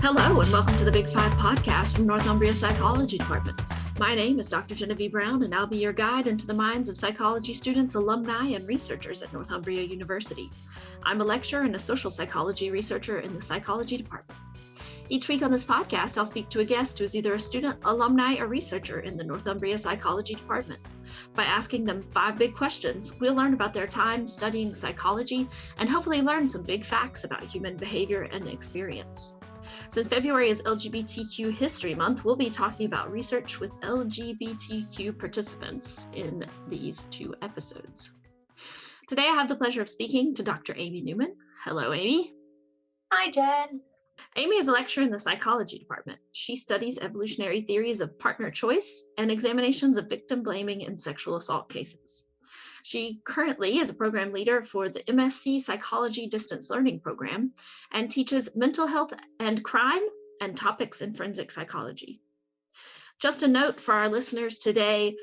Hello, and welcome to the Big Five podcast from Northumbria Psychology Department. My name is Dr. Genevieve Brown, and I'll be your guide into the minds of psychology students, alumni, and researchers at Northumbria University. I'm a lecturer and a social psychology researcher in the psychology department. Each week on this podcast, I'll speak to a guest who is either a student, alumni, or researcher in the Northumbria Psychology Department. By asking them 5 big questions, we'll learn about their time studying psychology and hopefully learn some big facts about human behavior and experience. Since February is LGBTQ History Month, we'll be talking about research with LGBTQ participants in these 2 episodes. Today, I have the pleasure of speaking to Dr. Amy Newman. Hello, Amy. Hi, Jen. Amy is a lecturer in the psychology department. She studies evolutionary theories of partner choice and examinations of victim blaming in sexual assault cases. She currently is a program leader for the MSc Psychology Distance Learning Program and teaches mental health and crime and topics in forensic psychology. Just a note for our listeners today,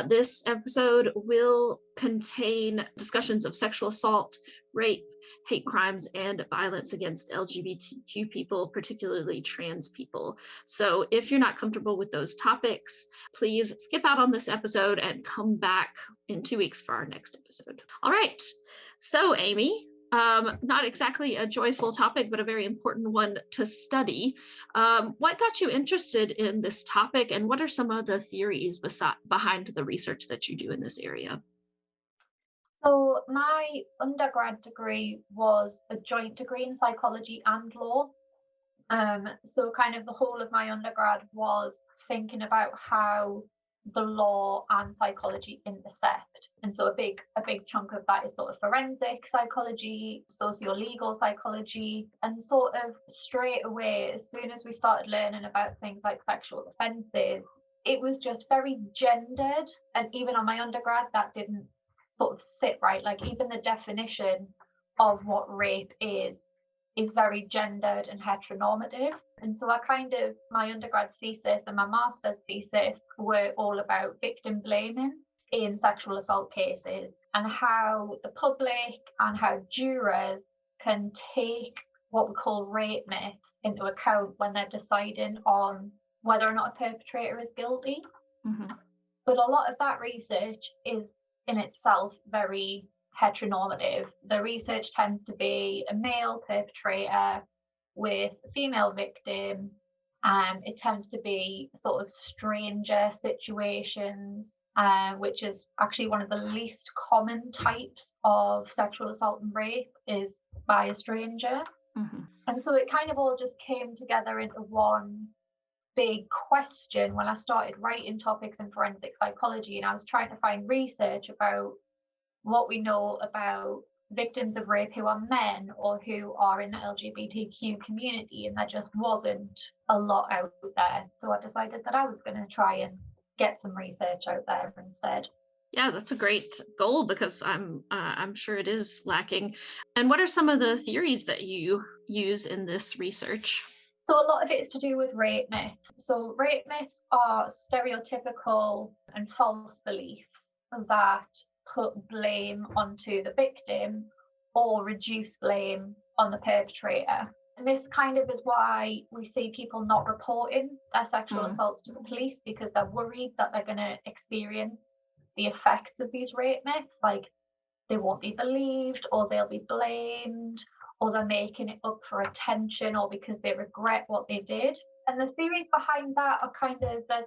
this episode will contain discussions of sexual assault, rape, hate crimes, and violence against LGBTQ people, particularly trans people. So if you're not comfortable with those topics, please skip out on this episode and come back in 2 weeks for our next episode. All right, so Amy, not exactly a joyful topic, but a very important one to study. What got you interested in this topic, and what are some of the theories behind the research that you do in this area? So my undergrad degree was a joint degree in psychology and law. So kind of the whole of my undergrad was thinking about how the law and psychology intersect. And so a big chunk of that is sort of forensic psychology, socio-legal psychology, and sort of straight away, as soon as we started learning about things like sexual offences, it was just very gendered. And even on my undergrad, that didn't sort of sit right. Like even the definition of what rape is very gendered and heteronormative. And so my undergrad thesis and my master's thesis were all about victim blaming in sexual assault cases and how the public and how jurors can take what we call rape myths into account when they're deciding on whether or not a perpetrator is guilty. Mm-hmm. But a lot of that research is in itself very heteronormative. The research tends to be a male perpetrator with a female victim. It tends to be sort of stranger situations, which is actually one of the least common types of sexual assault and rape is by a stranger. Mm-hmm. And so it kind of all just came together into one big question when I started writing topics in forensic psychology, and I was trying to find research about what we know about victims of rape who are men or who are in the LGBTQ community, and there just wasn't a lot out there. So I decided that I was going to try and get some research out there instead. Yeah, that's a great goal because I'm sure it is lacking. And what are some of the theories that you use in this research? So a lot of it is to do with rape myths. So rape myths are stereotypical and false beliefs that put blame onto the victim or reduce blame on the perpetrator. And this kind of is why we see people not reporting their sexual assaults to the police, because they're worried that they're going to experience the effects of these rape myths, like they won't be believed or they'll be blamed, or they're making it up for attention or because they regret what they did. And the theories behind that are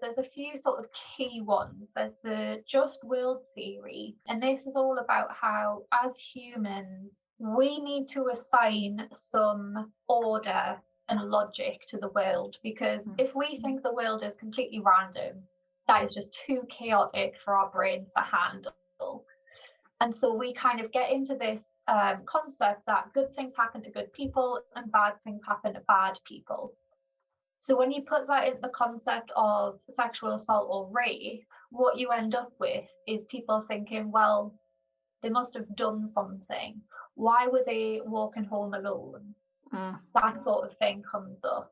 there's a few sort of key ones. There's the just world theory, and this is all about how as humans we need to assign some order and logic to the world, because if we think the world is completely random, that is just too chaotic for our brains to handle. And so we kind of get into this concept that good things happen to good people and bad things happen to bad people. So when you put that in the concept of sexual assault or rape, what you end up with is people thinking, well, they must have done something. Why were they walking home alone? That sort of thing comes up.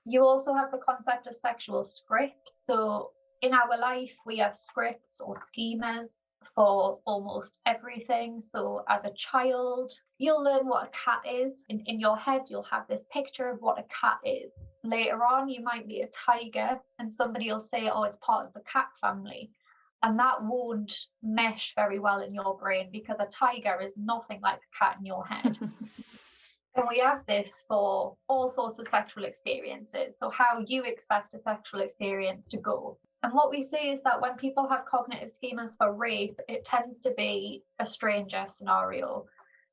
You also have the concept of sexual script. So in our life, we have scripts or schemas for almost everything. So as a child, you'll learn what a cat is. In your head, you'll have this picture of what a cat is. Later on, you might meet a tiger and somebody will say, oh, it's part of the cat family. And that won't mesh very well in your brain because a tiger is nothing like a cat in your head. And we have this for all sorts of sexual experiences. So how you expect a sexual experience to go. And what we see is that when people have cognitive schemas for rape, it tends to be a stranger scenario.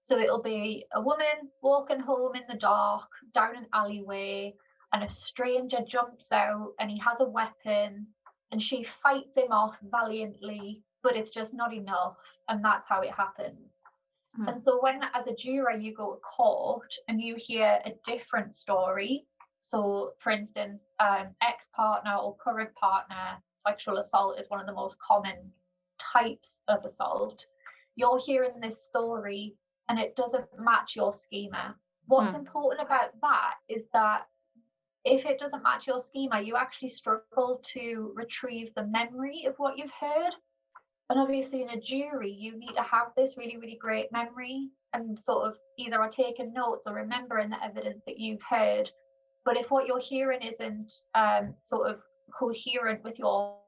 So it'll be a woman walking home in the dark, down an alleyway, and a stranger jumps out and he has a weapon and she fights him off valiantly, but it's just not enough. And that's how it happens. And so when, as a juror, you go to court and you hear a different story, so for instance, ex-partner or current partner sexual assault is one of the most common types of assault. You're hearing this story and it doesn't match your schema. What's important about that is that if it doesn't match your schema, you actually struggle to retrieve the memory of what you've heard. And obviously in a jury, you need to have this really, really great memory and sort of either are taking notes or remembering the evidence that you've heard. But if what you're hearing isn't sort of coherent with your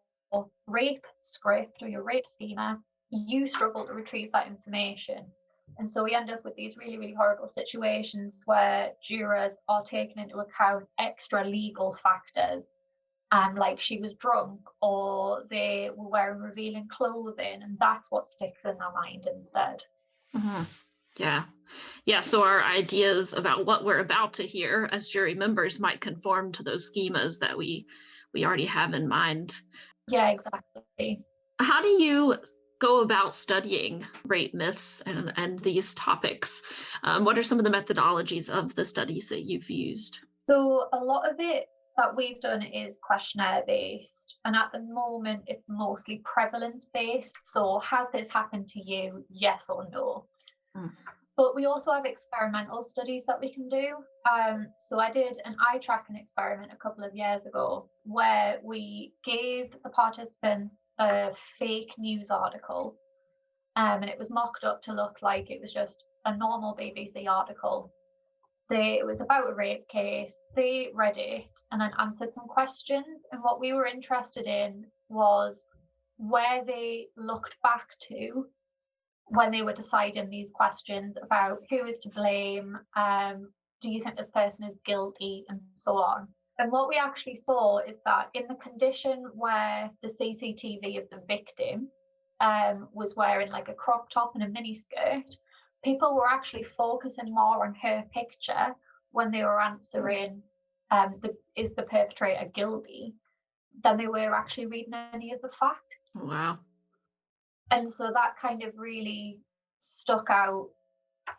rape script or your rape schema, you struggle to retrieve that information. And so we end up with these really, really horrible situations where jurors are taking into account extra legal factors, like she was drunk or they were wearing revealing clothing, and that's what sticks in their mind instead. Yeah. Yeah. So our ideas about what we're about to hear as jury members might conform to those schemas that we already have in mind. Yeah, exactly. How do you go about studying rape myths and these topics? What are some of the methodologies of the studies that you've used? So a lot of it that we've done is questionnaire based, and at the moment it's mostly prevalence based. So has this happened to you? Yes or no. But we also have experimental studies that we can do. So I did an eye tracking experiment a couple of years ago where we gave the participants a fake news article, and it was mocked up to look like it was just a normal BBC article. It was about a rape case. They read it and then answered some questions. And what we were interested in was where they looked back to when they were deciding these questions about who is to blame, do you think this person is guilty, and so on. And what we actually saw is that in the condition where the CCTV of the victim was wearing like a crop top and a miniskirt, people were actually focusing more on her picture when they were answering, is the perpetrator guilty, than they were actually reading any of the facts. Wow. And so that kind of really stuck out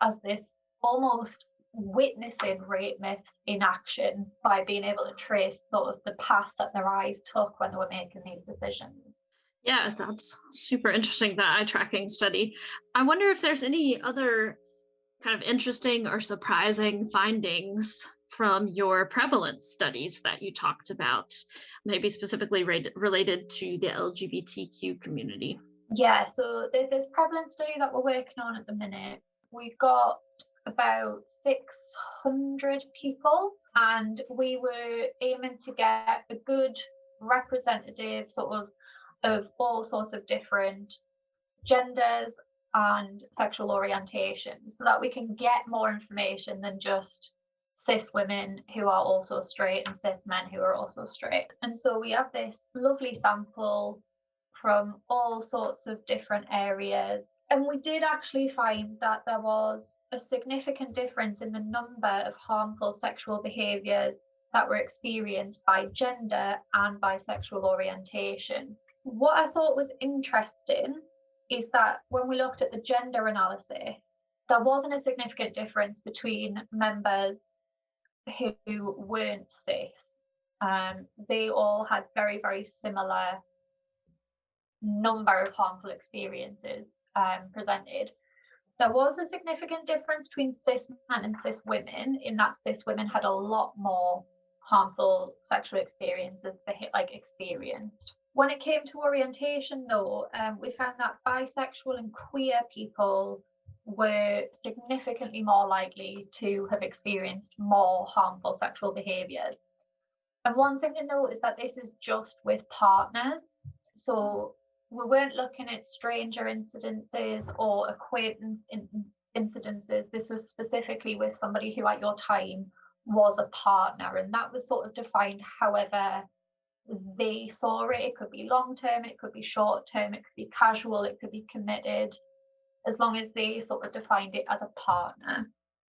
as this almost witnessing rape myths in action by being able to trace sort of the path that their eyes took when they were making these decisions. Yeah, that's super interesting, that eye tracking study. I wonder if there's any other kind of interesting or surprising findings from your prevalence studies that you talked about, maybe specifically related to the LGBTQ community. Yeah, so there's this prevalence study that we're working on at the minute. We've got about 600 people, and we were aiming to get a good representative sort of all sorts of different genders and sexual orientations, so that we can get more information than just cis women who are also straight and cis men who are also straight. And so we have this lovely sample from all sorts of different areas. And we did actually find that there was a significant difference in the number of harmful sexual behaviours that were experienced by gender and by sexual orientation. What I thought was interesting is that when we looked at the gender analysis, there wasn't a significant difference between members who weren't cis. They all had very, very similar number of harmful experiences presented. There was a significant difference between cis men and cis women, in that cis women had a lot more harmful sexual experiences experienced. When it came to orientation, though, we found that bisexual and queer people were significantly more likely to have experienced more harmful sexual behaviours. And one thing to note is that this is just with partners. So we weren't looking at stranger incidences or acquaintance incidences. This was specifically with somebody who at your time was a partner. And that was sort of defined however they saw it. It could be long term, it could be short term, it could be casual, it could be committed, as long as they sort of defined it as a partner.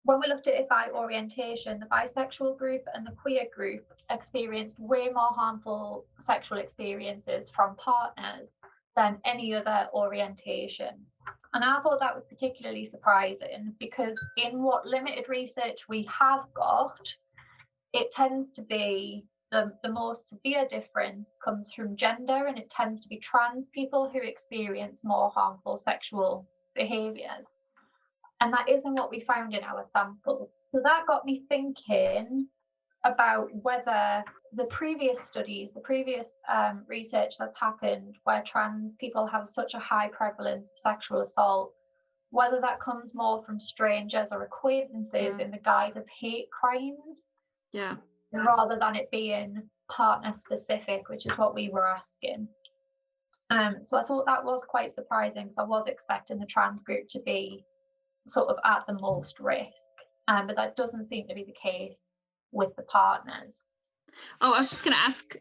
When we looked at it by orientation, the bisexual group and the queer group experienced way more harmful sexual experiences from partners than any other orientation. And I thought that was particularly surprising because in what limited research we have got, it tends to be the most severe difference comes from gender, and it tends to be trans people who experience more harmful sexual behaviours. And that isn't what we found in our sample. So that got me thinking about whether the previous studies, the previous research that's happened where trans people have such a high prevalence of sexual assault, whether that comes more from strangers or acquaintances in the guise of hate crimes. Yeah. Rather than it being partner specific, which is what we were asking. So I thought that was quite surprising because I was expecting the trans group to be sort of at the most risk, but that doesn't seem to be the case with the partners. Oh, I was just going to ask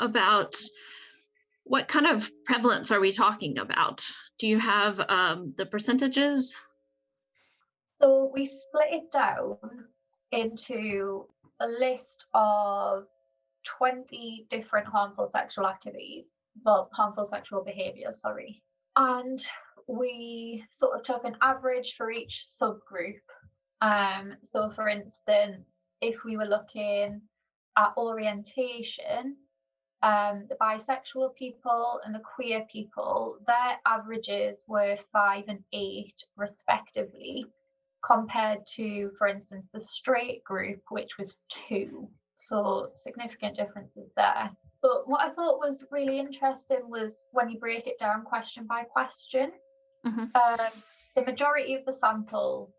about what kind of prevalence are we talking about? Do you have the percentages? So we split it down into a list of 20 different harmful sexual activities, well, harmful sexual behaviours, sorry. And we sort of took an average for each subgroup. So for instance, if we were looking at orientation, the bisexual people and the queer people, their averages were 5 and 8 respectively, compared to, for instance, the straight group, which was 2. So significant differences there. But what I thought was really interesting was when you break it down question by question. The majority of the sample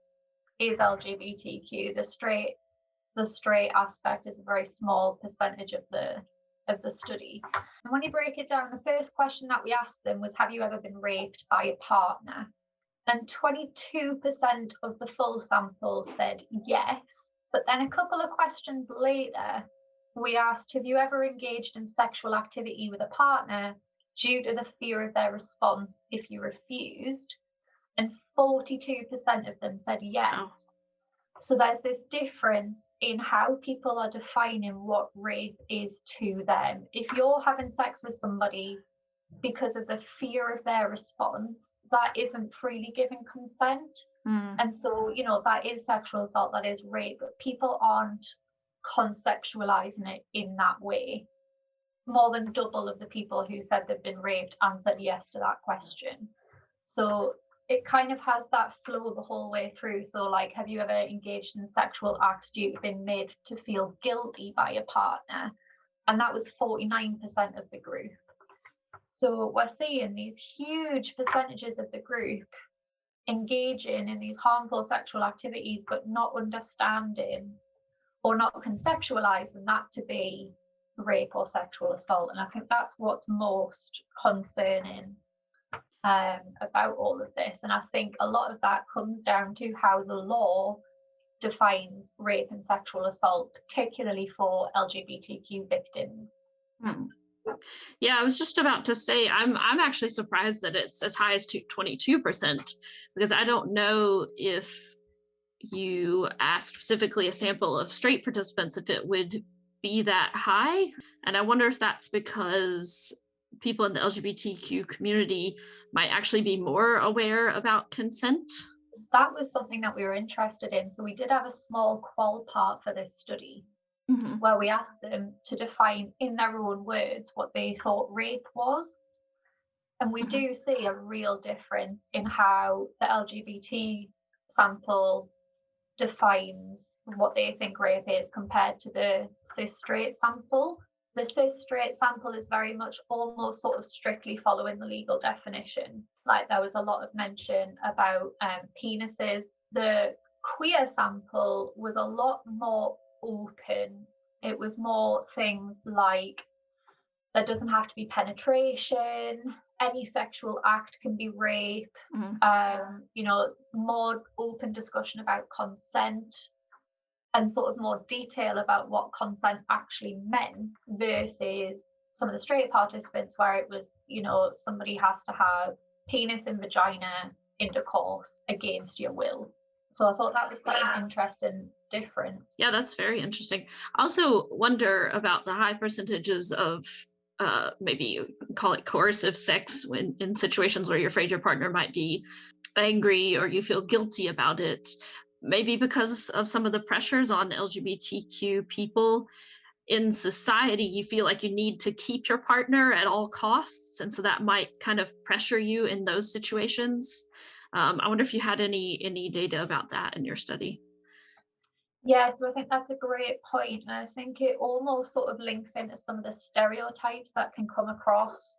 is LGBTQ. The straight aspect is a very small percentage of the study. And when you break it down, the first question that we asked them was, have you ever been raped by a partner? And 22% of the full sample said yes. But then a couple of questions later, we asked, have you ever engaged in sexual activity with a partner due to the fear of their response if you refused? And 42% of them said yes. So there's this difference in how people are defining what rape is to them. If you're having sex with somebody because of the fear of their response, that isn't freely giving consent. And so, you know, that is sexual assault, that is rape, but people aren't conceptualizing it in that way. More than double of the people who said they've been raped answered yes to that question. So it kind of has that flow the whole way through. So like, have you ever engaged in sexual acts due to being made to feel guilty by a partner? And that was 49% of the group. So we're seeing these huge percentages of the group engaging in these harmful sexual activities, but not understanding or not conceptualizing that to be rape or sexual assault. And I think that's what's most concerning about all of this. And I think a lot of that comes down to how the law defines rape and sexual assault, particularly for LGBTQ victims. Yeah, I was just about to say I'm actually surprised that it's as high as 22%, because I don't know if you asked specifically a sample of straight participants if it would be that high. And I wonder if that's because people in the LGBTQ community might actually be more aware about consent. That was something that we were interested in. So we did have a small qual part for this study, where we asked them to define in their own words what they thought rape was. And we do see a real difference in how the LGBT sample defines what they think rape is compared to the cis straight sample. The cis straight sample is very much almost sort of strictly following the legal definition. Like there was a lot of mention about penises. The queer sample was a lot more open. It was more things like there doesn't have to be penetration, any sexual act can be rape, more open discussion about consent and sort of more detail about what consent actually meant versus some of the straight participants where it was, somebody has to have penis and vagina intercourse against your will. So I thought that was quite an interesting difference. Yeah, that's very interesting. I also wonder about the high percentages of maybe you call it coercive sex when in situations where you're afraid your partner might be angry or you feel guilty about it, maybe because of some of the pressures on LGBTQ people in society. You feel like you need to keep your partner at all costs, and so that might kind of pressure you in those situations. I wonder if you had any data about that in your study. Yeah, so I think that's a great point, and I think it almost sort of links into some of the stereotypes that can come across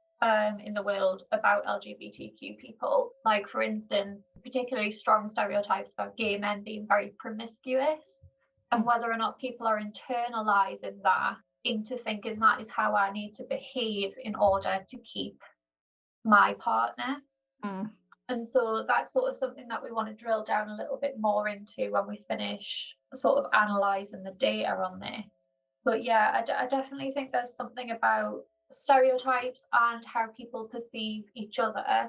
in the world about LGBTQ people. Like, for instance, particularly strong stereotypes about gay men being very promiscuous, and whether or not people are internalizing that into thinking that is how I need to behave in order to keep my partner. Mm. And so that's sort of something that we want to drill down a little bit more into when we finish sort of analysing the data on this. But yeah, I definitely think there's something about stereotypes and how people perceive each other,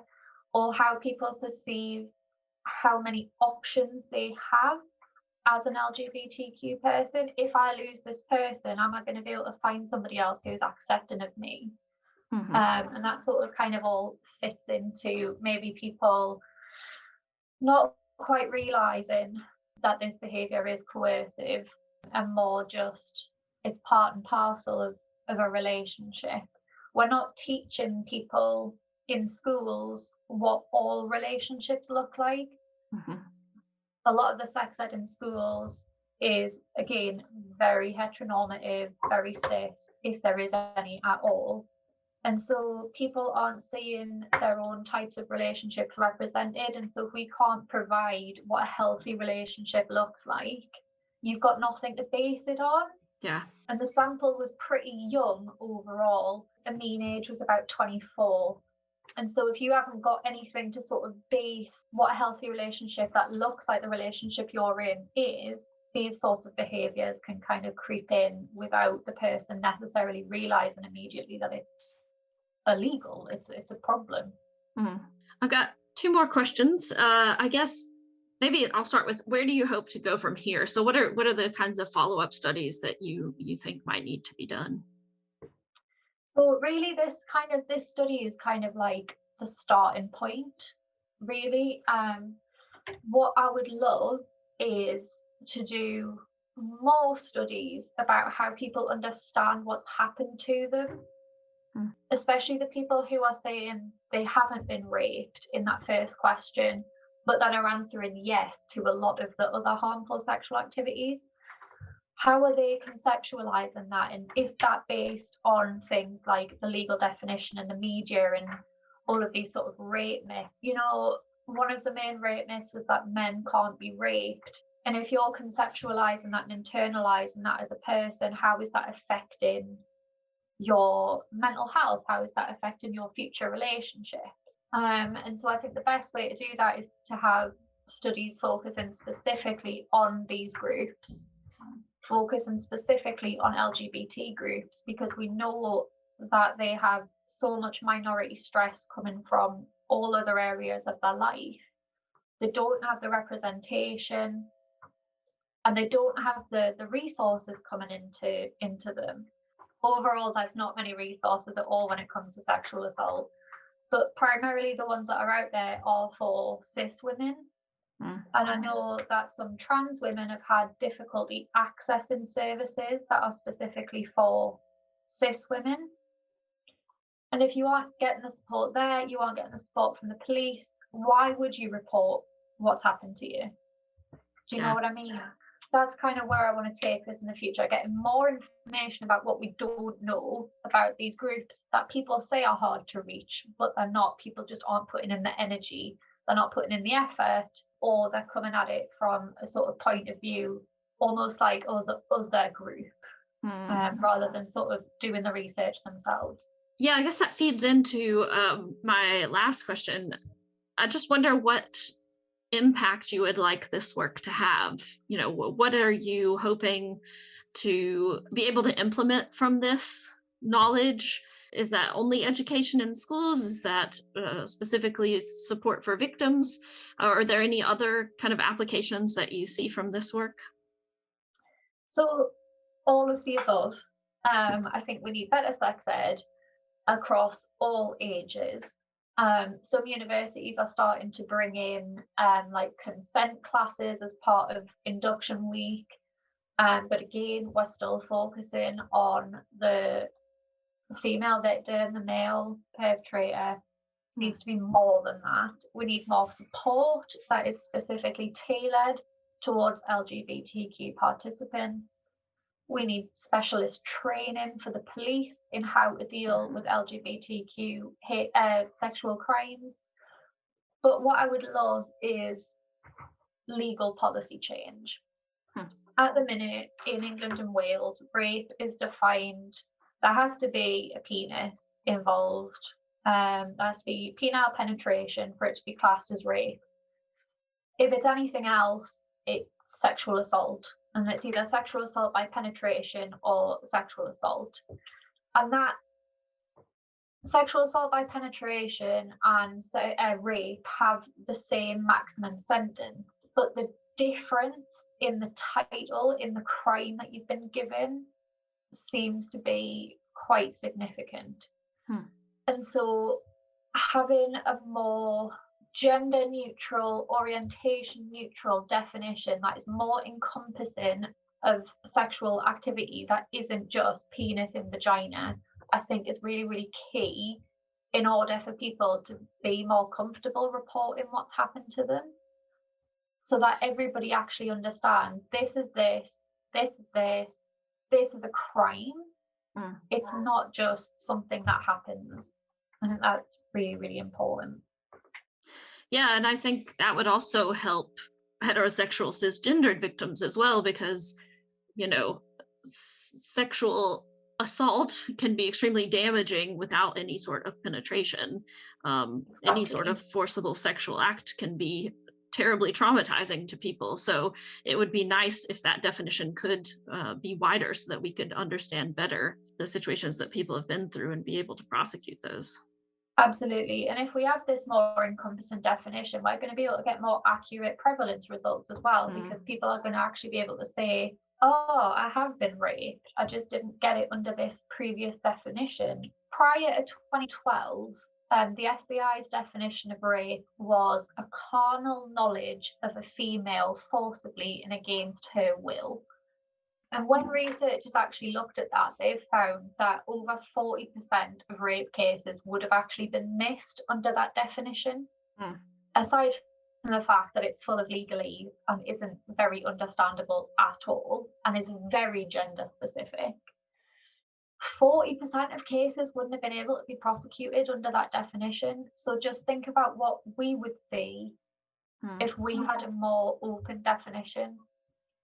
or how people perceive how many options they have as an LGBTQ person. If I lose this person, am I going to be able to find somebody else who's accepting of me? Mm-hmm. And that sort of kind of all fits into maybe people not quite realizing that this behavior is coercive and more just it's part and parcel of a relationship. We're not teaching people in schools what all relationships look like. Mm-hmm. A lot of the sex ed in schools is, again, very heteronormative, very cis, if there is any at all. And so people aren't seeing their own types of relationships represented. And so if we can't provide what a healthy relationship looks like, you've got nothing to base it on. Yeah. And the sample was pretty young overall. The mean age was about 24. And so if you haven't got anything to sort of base what a healthy relationship that looks like the relationship you're in is, these sorts of behaviours can kind of creep in without the person necessarily realising immediately that it's illegal. It's a problem. I've got two more questions. I guess maybe I'll start with, where do you hope to go from here? So what are the kinds of follow-up studies that you think might need to be done? So really this study is kind of like the starting point, really. What I would love is to do more studies about how people understand what's happened to them, especially the people who are saying they haven't been raped in that first question, but then are answering yes to a lot of the other harmful sexual activities. How are they conceptualizing that? And is that based on things like the legal definition and the media and all of these sort of rape myths? One of the main rape myths is that men can't be raped. And if you're conceptualizing that and internalizing that as a person, how is that affecting your mental health? How is that affecting your future relationships? And so I think the best way to do that is to have studies focusing specifically on these groups, focusing specifically on LGBT groups, because we know that they have so much minority stress coming from all other areas of their life. They don't have the representation and they don't have the resources coming into them. Overall, there's not many resources at all when it comes to sexual assault, but primarily the ones that are out there are for cis women. And I know that some trans women have had difficulty accessing services that are specifically for cis women. And if you aren't getting the support there, you aren't getting the support from the police, why would you report what's happened to you? Do you know what I mean? that's kind of where I want to take this in the future, getting more information about what we don't know about these groups that people say are hard to reach, but they're not. People just aren't putting in the energy, they're not putting in the effort, or they're coming at it from a sort of point of view, almost like, oh, the other group, rather than sort of doing the research themselves. Yeah, I guess that feeds into my last question. I just wonder what impact you would like this work to have. You know, what are you hoping to be able to implement from this knowledge? Is that only education in schools? Is that specifically support for victims? Are there any other kind of applications that you see from this work? So all of the above. I think we need better sex ed across all ages. Some universities are starting to bring in like consent classes as part of induction week. But again, we're still focusing on the female victim, the male perpetrator. Needs to be more than that. We need more support that is specifically tailored towards LGBTQ participants. We need specialist training for the police in how to deal with LGBTQ sexual crimes. But what I would love is legal policy change. At the minute, in England and Wales, rape is defined, there has to be a penis involved. There has to be penile penetration for it to be classed as rape. If it's anything else, it's sexual assault. And it's either sexual assault by penetration or sexual assault. And that sexual assault by penetration and rape have the same maximum sentence, but the difference in the title, in the crime that you've been given, seems to be quite significant. And so having a more gender neutral, orientation neutral definition that is more encompassing of sexual activity that isn't just penis in vagina, I think is really, really key in order for people to be more comfortable reporting what's happened to them, so that everybody actually understands this is this, this is this, this is a crime. It's not just something that happens. I think that's really, really important. Yeah, and I think that would also help heterosexual cisgendered victims as well, because, you know, sexual assault can be extremely damaging without any sort of penetration. Any sort of forcible sexual act can be terribly traumatizing to people. So it would be nice if that definition could be wider so that we could understand better the situations that people have been through and be able to prosecute those. Absolutely. And if we have this more encompassing definition, we're going to be able to get more accurate prevalence results as well, because people are going to actually be able to say, oh, I have been raped, I just didn't get it under this previous definition. Prior to 2012, the FBI's definition of rape was a carnal knowledge of a female forcibly and against her will. And when researchers actually looked at that, they've found that over 40% of rape cases would have actually been missed under that definition. Aside from the fact that it's full of legalese and isn't very understandable at all and is very gender specific, 40% of cases wouldn't have been able to be prosecuted under that definition. So just think about what we would see if we had a more open definition.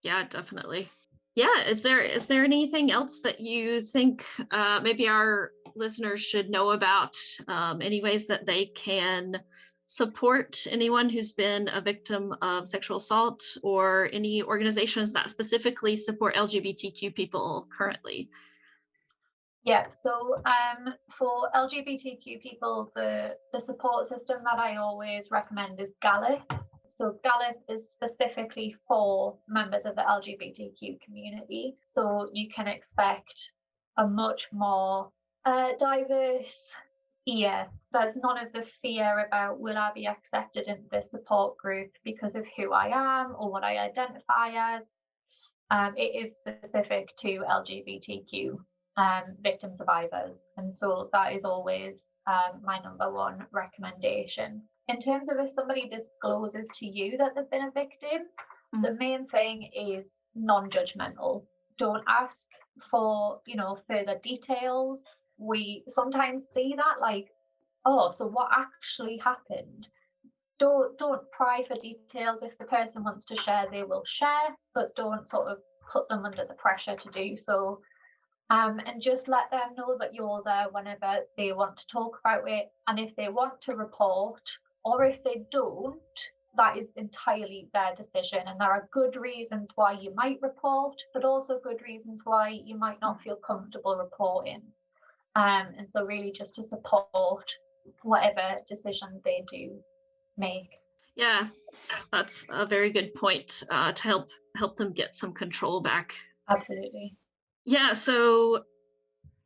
Yeah, definitely. Yeah, is there anything else that you think maybe our listeners should know about? Any ways that they can support anyone who's been a victim of sexual assault, or any organizations that specifically support LGBTQ people currently? Yeah, so for LGBTQ people, the support system that I always recommend is Gallup. So Gallup is specifically for members of the LGBTQ community. So you can expect a much more diverse ear. There's none of the fear about, will I be accepted into this support group because of who I am or what I identify as. It is specific to LGBTQ victim survivors. And so that is always my number one recommendation. In terms of if somebody discloses to you that they've been a victim, The main thing is non-judgmental. Don't ask for, further details. We sometimes see that, like, oh, so what actually happened? Don't pry for details. If the person wants to share, they will share, but don't sort of put them under the pressure to do so. And just let them know that you're there whenever they want to talk about it. And if they want to report, or if they don't, that is entirely their decision. And there are good reasons why you might report, but also good reasons why you might not feel comfortable reporting. And so really just to support whatever decision they do make. Yeah, that's a very good point, to help them get some control back. Absolutely. Yeah, so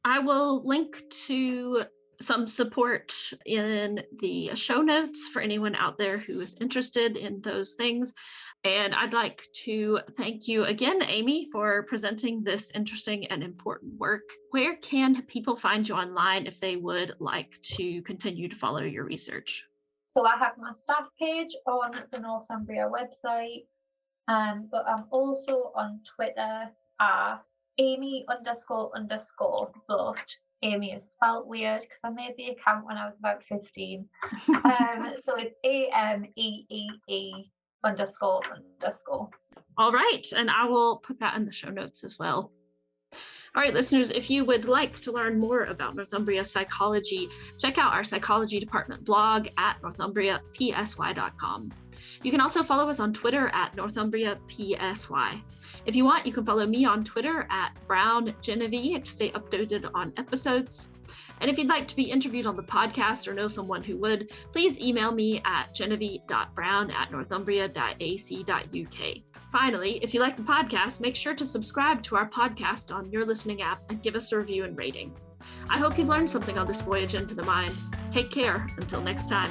I will link to some support in the show notes for anyone out there who is interested in those things. And I'd like to thank you again, Amy, for presenting this interesting and important work. Where can people find you online if they would like to continue to follow your research? So I have my staff page on the Northumbria website, but I'm also on Twitter at Amy__, but Amy is spelt weird because I made the account when I was about 15. So it's AMEEE__. All right, and I will put that in the show notes as well. All right, listeners, if you would like to learn more about Northumbria psychology, check out our psychology department blog at northumbriapsy.com. You can also follow us on Twitter at northumbriapsy. If you want, you can follow me on Twitter at browngenevieve to stay updated on episodes. And if you'd like to be interviewed on the podcast or know someone who would, please email me at genevieve.brown@northumbria.ac.uk. Finally, if you like the podcast, make sure to subscribe to our podcast on your listening app and give us a review and rating. I hope you've learned something on this voyage into the mind. Take care until next time.